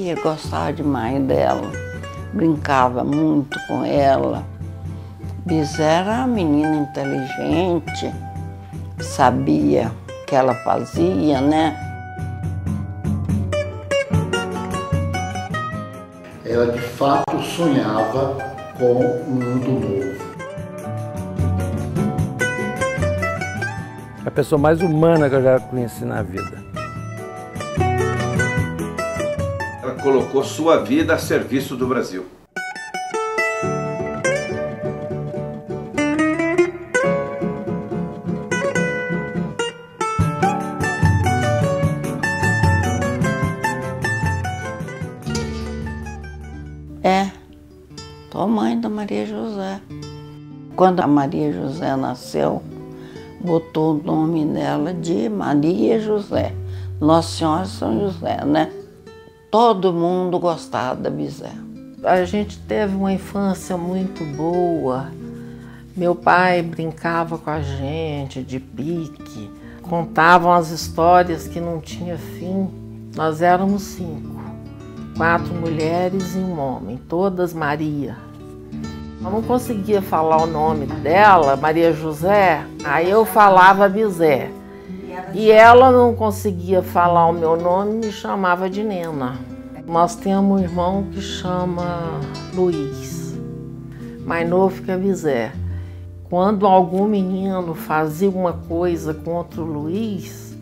Maria gostava demais dela, brincava muito com ela. Bizé era uma menina inteligente, sabia o que ela fazia, né? Ela de fato sonhava com um mundo novo. A pessoa mais humana que eu já conheci na vida. Ela colocou sua vida a serviço do Brasil. Sou mãe da Maria José. Quando a Maria José nasceu, botou o nome dela de Maria José, Nossa Senhora São José, né? Todo mundo gostava da Bizé. A gente teve uma infância muito boa. Meu pai brincava com a gente de pique, contavam as histórias que não tinha fim. Nós éramos 5, 4 mulheres e um homem, todas Maria. Eu não conseguia falar o nome dela, Maria José, aí eu falava Bizé. E ela não conseguia falar o meu nome e me chamava de Nena. Nós temos um irmão que chama Luiz, mais novo que a Bizé. Quando algum menino fazia uma coisa contra o Luiz,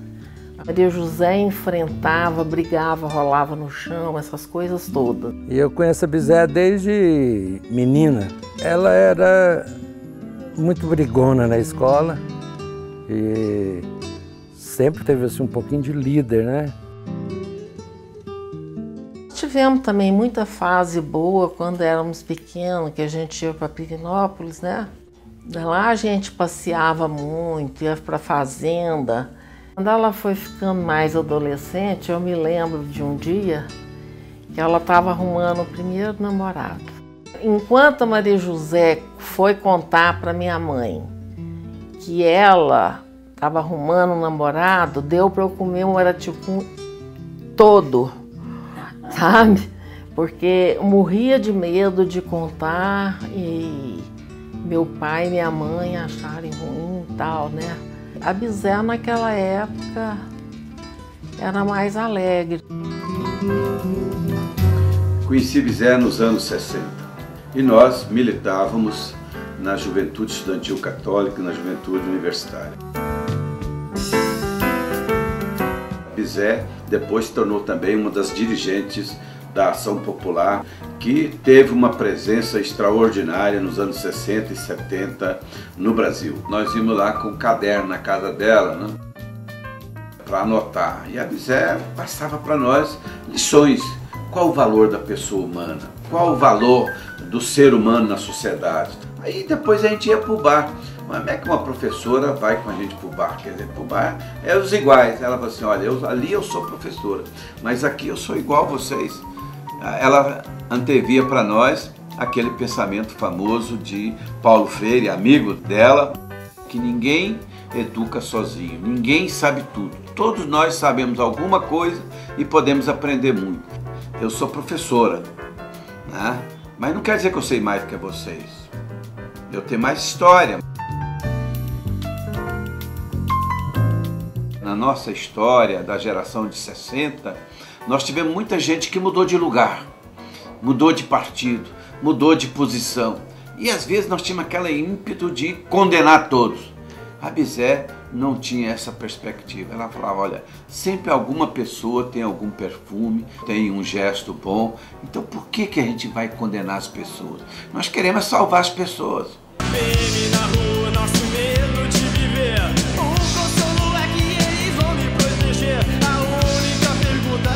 a Maria José enfrentava, brigava, rolava no chão, essas coisas todas. E eu conheço a Bizé desde menina. Ela era muito brigona na escola e sempre teve assim, um pouquinho de líder, né? Tivemos também muita fase boa quando éramos pequenos, que a gente ia para Pirinópolis, né? Lá a gente passeava muito, ia para a fazenda. Quando ela foi ficando mais adolescente, eu me lembro de um dia que ela estava arrumando o primeiro namorado. Enquanto a Maria José foi contar para minha mãe que ela estava arrumando um namorado, deu para eu comer um araticum todo, sabe? Porque eu morria de medo de contar e meu pai e minha mãe acharem ruim e tal, né? A Bizé naquela época era mais alegre. Conheci Bizé nos anos 60 e nós militávamos na Juventude Estudantil Católica e na Juventude Universitária. Bizé depois se tornou também uma das dirigentes da Ação Popular, que teve uma presença extraordinária nos anos 60 e 70 no Brasil. Nós íamos lá com um caderno na casa dela, né, para anotar. E a Bizé passava para nós lições. Qual o valor da pessoa humana? Qual o valor do ser humano na sociedade? Aí depois a gente ia para o bar. Mas como é que uma professora vai com a gente para o bar? Quer dizer, para o bar é os iguais. Ela falou assim, olha, ali eu sou professora, mas aqui eu sou igual a vocês. Ela antevia para nós aquele pensamento famoso de Paulo Freire, amigo dela, que ninguém educa sozinho, ninguém sabe tudo. Todos nós sabemos alguma coisa e podemos aprender muito. Eu sou professora, né? Mas não quer dizer que eu sei mais do que vocês. Eu tenho mais história. Na nossa história da geração de 60, nós tivemos muita gente que mudou de lugar, mudou de partido, mudou de posição. E às vezes nós tínhamos aquele ímpeto de condenar todos. A Bizé não tinha essa perspectiva. Ela falava, olha, sempre alguma pessoa tem algum perfume, tem um gesto bom. Então por que a gente vai condenar as pessoas? Nós queremos salvar as pessoas. PM na rua, nosso medo de viver. O consolo é que eles vão me proteger. A única pergunta é...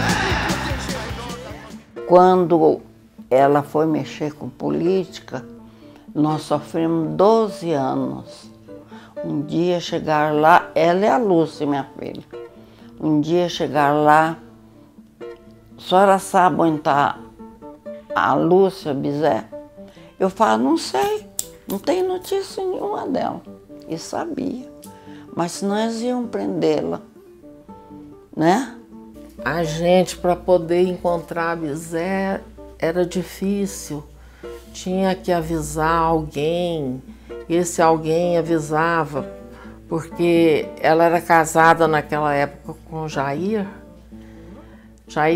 Quando ela foi mexer com política, nós sofremos 12 anos. Um dia chegar lá, ela é a Lúcia, minha filha. Um dia chegar lá, a senhora sabe onde está a Lúcia Bizé? Eu falo, não sei, não tem notícia nenhuma dela. E sabia, mas senão eles iam prendê-la, né? A gente, para poder encontrar a Bizé, era difícil. Tinha que avisar alguém, esse alguém avisava, porque ela era casada naquela época com Jair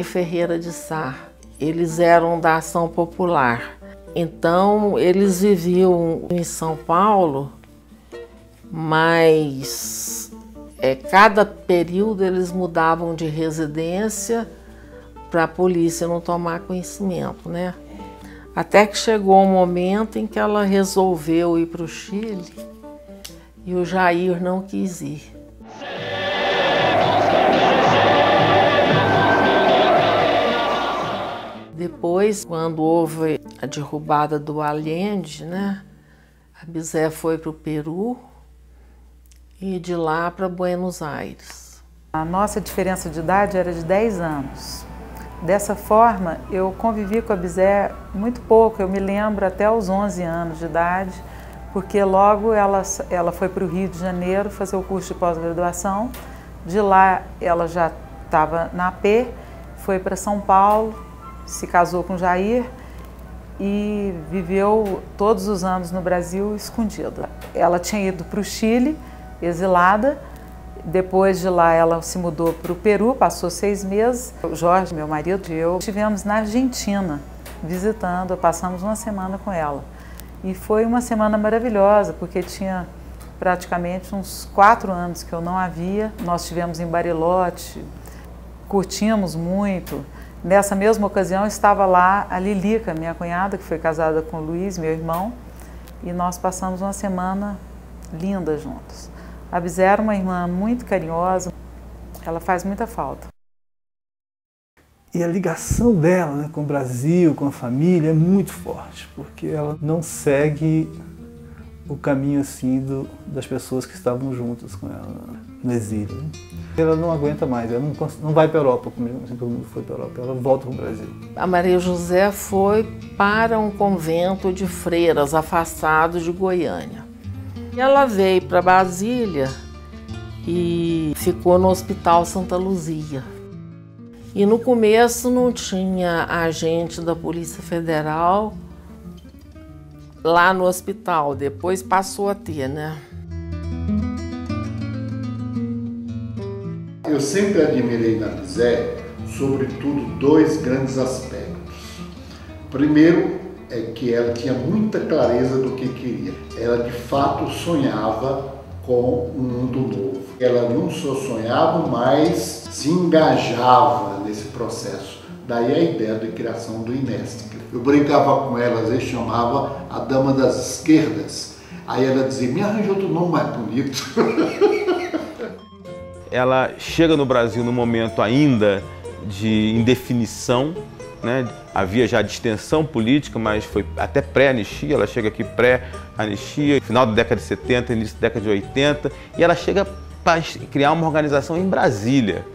Ferreira de Sá. Eles eram da Ação Popular. Então, eles viviam em São Paulo, mas cada período eles mudavam de residência para a polícia não tomar conhecimento, né? Até que chegou um momento em que ela resolveu ir para o Chile e o Jair não quis ir. Depois, quando houve a derrubada do Allende, né, a Bizé foi para o Peru e de lá para Buenos Aires. A nossa diferença de idade era de 10 anos. Dessa forma, eu convivi com a Bizé muito pouco, eu me lembro até os 11 anos de idade, porque logo ela foi para o Rio de Janeiro fazer o curso de pós-graduação. De lá ela já estava na AP, foi para São Paulo, se casou com Jair e viveu todos os anos no Brasil escondida. Ela tinha ido para o Chile, exilada. Depois de lá ela se mudou para o Peru, passou 6 meses. O Jorge, meu marido, e eu estivemos na Argentina visitando, passamos uma semana com ela. E foi uma semana maravilhosa, porque tinha praticamente uns 4 anos que eu não a via. Nós estivemos em Bariloche, curtimos muito. Nessa mesma ocasião estava lá a Lilica, minha cunhada, que foi casada com o Luiz, meu irmão, e nós passamos uma semana linda juntos. A Bizé era uma irmã muito carinhosa, ela faz muita falta. E a ligação dela, né, com o Brasil, com a família, é muito forte, porque ela não segue o caminho assim das pessoas que estavam juntas com ela no exílio. Né? Ela não aguenta mais, ela não vai para a Europa, como assim, todo mundo foi para a Europa, ela volta para o Brasil. A Maria José foi para um convento de freiras afastado de Goiânia. Ela veio para Brasília e ficou no Hospital Santa Luzia. E no começo não tinha agente da Polícia Federal lá no hospital, depois passou a ter, né? Eu sempre admirei na Bizé, sobretudo, 2 grandes aspectos. Primeiro, é que ela tinha muita clareza do que queria. Ela, de fato, sonhava com um mundo novo. Ela não só sonhava, mas se engajava nesse processo. Daí a ideia de criação do INESC. Eu brincava com ela, às vezes chamava a Dama das Esquerdas. Aí ela dizia, me arranja outro nome mais bonito. Ela chega no Brasil no momento ainda de indefinição, né? Havia já distensão política, mas foi até pré-anistia, ela chega aqui pré-anistia, final da década de 70, início da década de 80, e ela chega para criar uma organização em Brasília,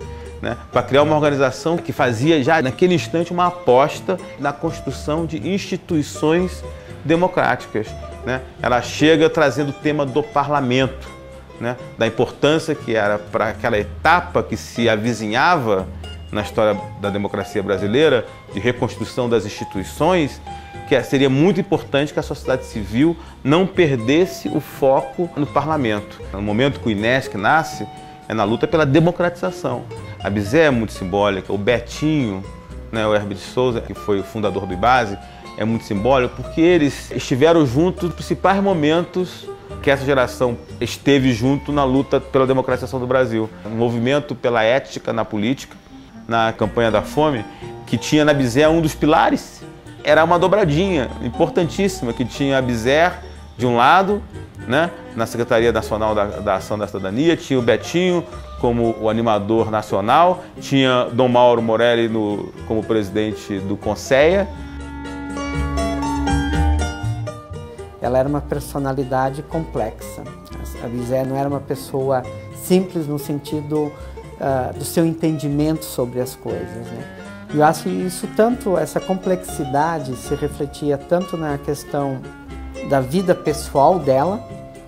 né? Para criar uma organização que fazia já naquele instante uma aposta na construção de instituições democráticas, né? Ela chega trazendo o tema do parlamento, né? Da importância que era para aquela etapa que se avizinhava na história da democracia brasileira, de reconstrução das instituições, que seria muito importante que a sociedade civil não perdesse o foco no parlamento. No momento que o INESC nasce, é na luta pela democratização. A Bizé é muito simbólica, o Betinho, né, o Herbert de Souza, que foi o fundador do IBASE, é muito simbólico porque eles estiveram juntos nos principais momentos que essa geração esteve junto na luta pela democratização do Brasil. Um movimento pela ética na política, na campanha da fome, que tinha na Bizé um dos pilares, era uma dobradinha importantíssima, que tinha a Bizé de um lado, né, na Secretaria Nacional da Ação da Cidadania, tinha o Betinho como o animador nacional, tinha Dom Mauro Morelli como presidente do Conceia. Ela era uma personalidade complexa. A Bizé não era uma pessoa simples no sentido do seu entendimento sobre as coisas, né? E eu acho que isso essa complexidade se refletia tanto na questão da vida pessoal dela,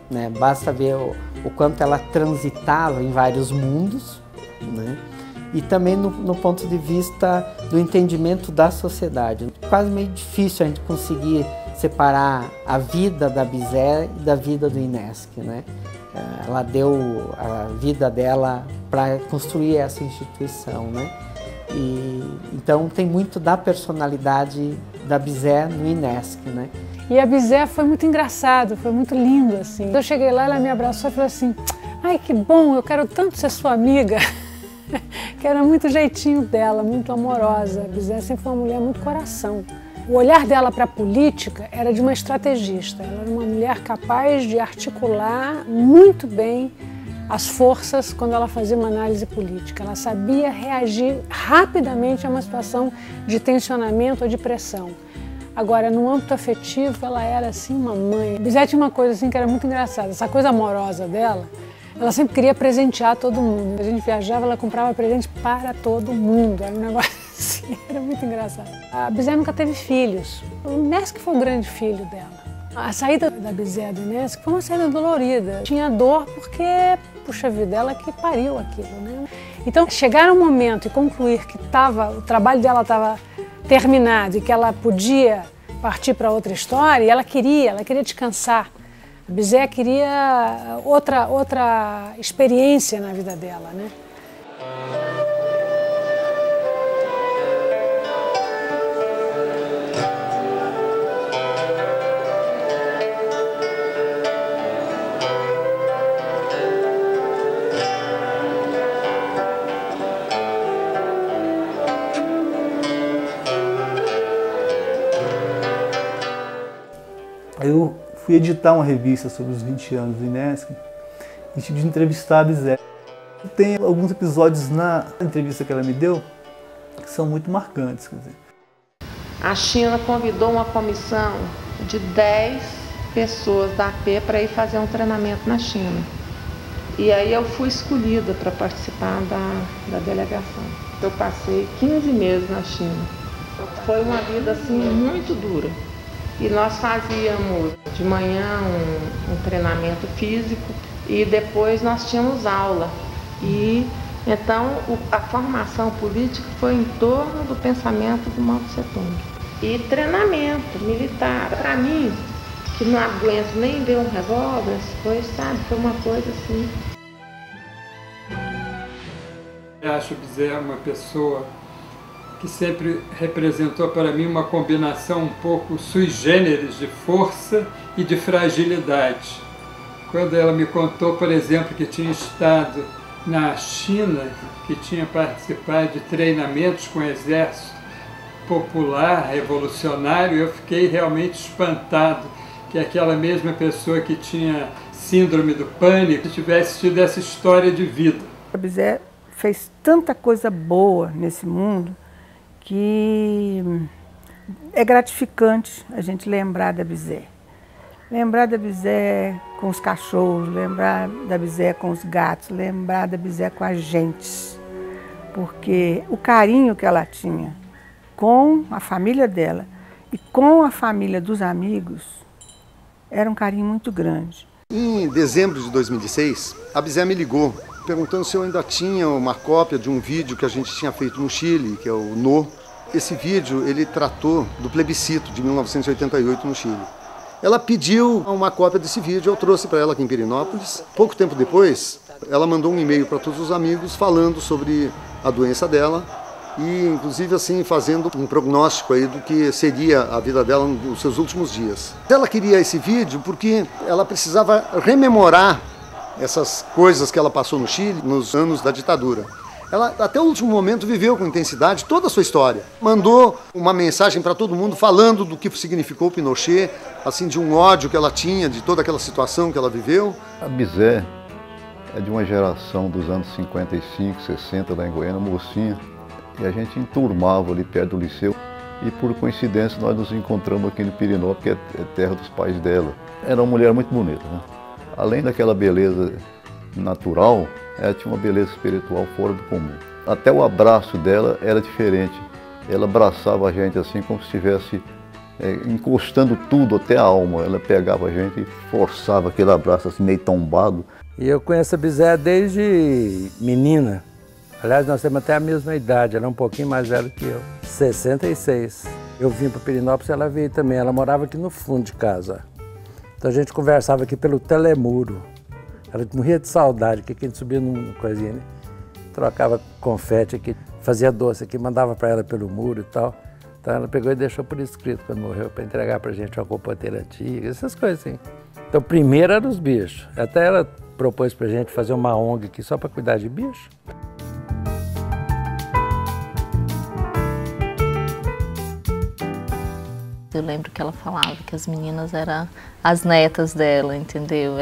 né? Basta ver o quanto ela transitava em vários mundos, né? e também no ponto de vista do entendimento da sociedade. Quase meio difícil a gente conseguir separar a vida da Bizé e da vida do INESC, né? Ela deu a vida dela para construir essa instituição, né? Então tem muito da personalidade da Bizé no INESC, né? E a Bizé foi muito engraçado, foi muito lindo, assim. Eu cheguei lá, ela me abraçou e falou assim: ai, que bom, eu quero tanto ser sua amiga. Que era muito jeitinho dela, muito amorosa. A Bizé sempre foi uma mulher muito coração. O olhar dela para a política era de uma estrategista. Ela era uma mulher capaz de articular muito bem as forças quando ela fazia uma análise política. Ela sabia reagir rapidamente a uma situação de tensionamento ou de pressão. Agora, no âmbito afetivo, ela era assim uma mãe. A Bizé tinha uma coisa assim que era muito engraçada. Essa coisa amorosa dela, ela sempre queria presentear todo mundo. A gente viajava, ela comprava presente para todo mundo. Era um negócio assim, era muito engraçado. A Bizé nunca teve filhos. O INESC foi o grande filho dela. A saída da Bizé do INESC foi uma saída dolorida. Tinha dor porque, puxa vida, ela que pariu aquilo, né? Então, chegar um momento e concluir que o trabalho dela estava terminado e que ela podia partir para outra história, e ela queria descansar. A Bizé queria outra experiência na vida dela, né? Eu fui editar uma revista sobre os 20 anos do INESC e tive de entrevistar a Bizé. Tem alguns episódios na entrevista que ela me deu que são muito marcantes. Quer dizer. A China convidou uma comissão de 10 pessoas da AP para ir fazer um treinamento na China. E aí eu fui escolhida para participar da delegação. Eu passei 15 meses na China. Foi uma vida assim muito dura. E nós fazíamos de manhã um treinamento físico e depois nós tínhamos aula. E então a formação política foi em torno do pensamento do Mao Tse Tung. E treinamento militar. Para mim, que não aguento nem ver um revólver, foi uma coisa assim. Eu acho que Bizé é uma pessoa que sempre representou para mim uma combinação um pouco sui generis de força e de fragilidade. Quando ela me contou, por exemplo, que tinha estado na China, que tinha participado de treinamentos com o exército popular, revolucionário, eu fiquei realmente espantado que aquela mesma pessoa que tinha síndrome do pânico tivesse tido essa história de vida. A Bizé fez tanta coisa boa nesse mundo que é gratificante a gente lembrar da Bizé. Lembrar da Bizé com os cachorros, lembrar da Bizé com os gatos, lembrar da Bizé com as gentes. Porque o carinho que ela tinha com a família dela e com a família dos amigos era um carinho muito grande. Em dezembro de 2016, a Bizé me ligou perguntando se eu ainda tinha uma cópia de um vídeo que a gente tinha feito no Chile, que é o No. Esse vídeo ele tratou do plebiscito de 1988 no Chile. Ela pediu uma cópia desse vídeo, eu trouxe para ela aqui em Pirenópolis. Pouco tempo depois, ela mandou um e-mail para todos os amigos falando sobre a doença dela e, inclusive, assim, fazendo um prognóstico aí do que seria a vida dela nos seus últimos dias. Ela queria esse vídeo porque ela precisava rememorar essas coisas que ela passou no Chile nos anos da ditadura. Ela, até o último momento, viveu com intensidade toda a sua história. Mandou uma mensagem para todo mundo falando do que significou o Pinochet, assim, de um ódio que ela tinha, de toda aquela situação que ela viveu. A Bizé é de uma geração dos anos 55, 60, lá em Goiânia, mocinha, e a gente enturmava ali perto do liceu. E, por coincidência, nós nos encontramos aqui no Pirenópolis, que é terra dos pais dela. Era uma mulher muito bonita, né? Além daquela beleza natural, ela tinha uma beleza espiritual fora do comum. Até o abraço dela era diferente. Ela abraçava a gente assim como se estivesse encostando tudo, até a alma. Ela pegava a gente e forçava aquele abraço assim meio tombado. E eu conheço a Bizé desde menina. Aliás, nós temos até a mesma idade, ela é um pouquinho mais velha que eu. 66. Eu vim para Pirenópolis e ela veio também. Ela morava aqui no fundo de casa. Então a gente conversava aqui pelo telemuro. Ela morria de saudade, que a gente subia numa coisinha, né? Trocava confete aqui, fazia doce aqui, mandava para ela pelo muro e tal. Então ela pegou e deixou por escrito quando morreu, para entregar para a gente uma compoteira antiga, essas coisas assim. Então primeiro eram os bichos. Até ela propôs para a gente fazer uma ONG aqui só para cuidar de bicho. Eu lembro que ela falava que as meninas eram as netas dela, entendeu?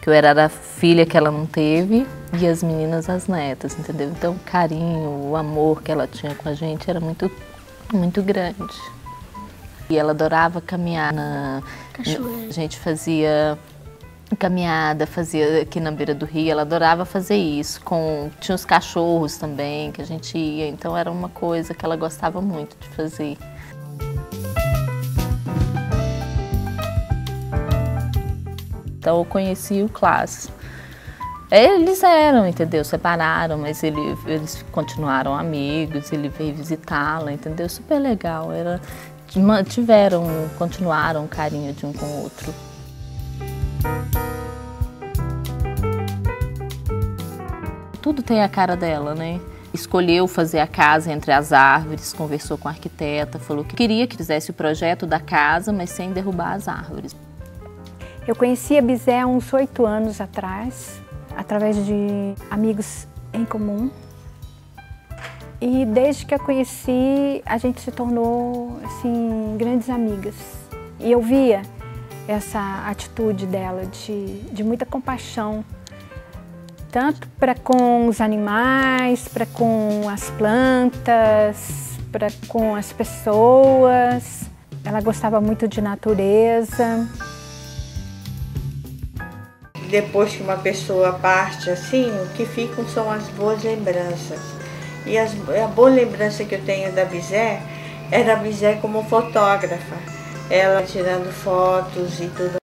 Que eu era a filha que ela não teve e as meninas as netas, entendeu? Então o carinho, o amor que ela tinha com a gente era muito, muito grande. E ela adorava caminhar na cachoeira. A gente fazia caminhada, fazia aqui na beira do rio, ela adorava fazer isso. Tinha os cachorros também que a gente ia, então era uma coisa que ela gostava muito de fazer. Então eu conheci o Clássico. Eles eram, entendeu? Separaram, mas eles continuaram amigos, ele veio visitá-la, entendeu? Super legal. Continuaram um carinho de um com o outro. Tudo tem a cara dela, né? Escolheu fazer a casa entre as árvores, conversou com a arquiteta, falou que queria que fizesse o projeto da casa, mas sem derrubar as árvores. Eu conheci a Bizé há uns 8 anos atrás, através de amigos em comum. E desde que a conheci, a gente se tornou, assim, grandes amigas. E eu via essa atitude dela de muita compaixão, tanto para com os animais, para com as plantas, para com as pessoas. Ela gostava muito de natureza. Depois que uma pessoa parte assim, o que ficam são as boas lembranças. E a boa lembrança que eu tenho da Bizé era a Bizé como fotógrafa. Ela tirando fotos e tudo.